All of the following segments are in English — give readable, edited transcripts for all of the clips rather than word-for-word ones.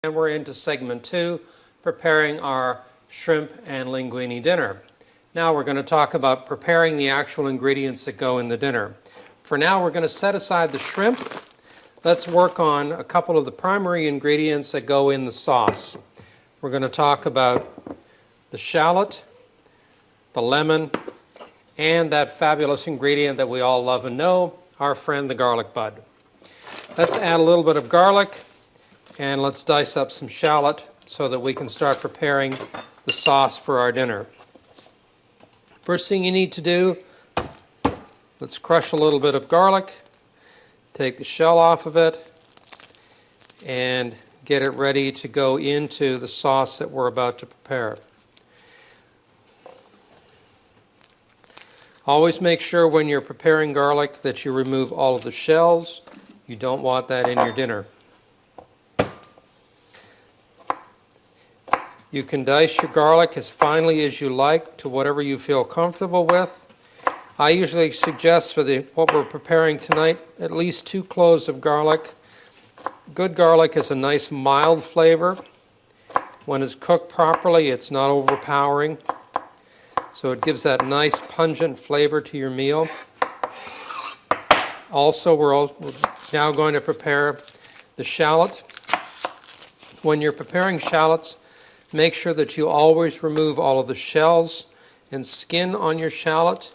And we're into segment 2, preparing our shrimp and linguine dinner. Now we're going to talk about preparing the actual ingredients that go in the dinner. For now, we're going to set aside the shrimp. Let's work on a couple of the primary ingredients that go in the sauce. We're going to talk about the shallot, the lemon, and that fabulous ingredient that we all love and know, our friend the garlic bud. Let's add a little bit of garlic. And let's dice up some shallot so that we can start preparing the sauce for our dinner. First thing you need to do, let's crush a little bit of garlic, take the shell off of it, and get it ready to go into the sauce that we're about to prepare. Always make sure when you're preparing garlic that you remove all of the shells. You don't want that in your dinner. You can dice your garlic as finely as you like to whatever you feel comfortable with. I usually suggest for what we're preparing tonight, at least 2 cloves of garlic. Good garlic is a nice mild flavor. When it's cooked properly, it's not overpowering. So it gives that nice pungent flavor to your meal. Also, we're now going to prepare the shallot. When you're preparing shallots, make sure that you always remove all of the shells and skin on your shallot.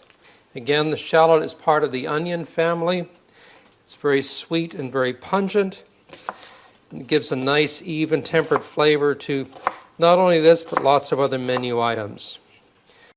Again, the shallot is part of the onion family. It's very sweet and very pungent. It gives a nice, even, tempered flavor to not only this, but lots of other menu items.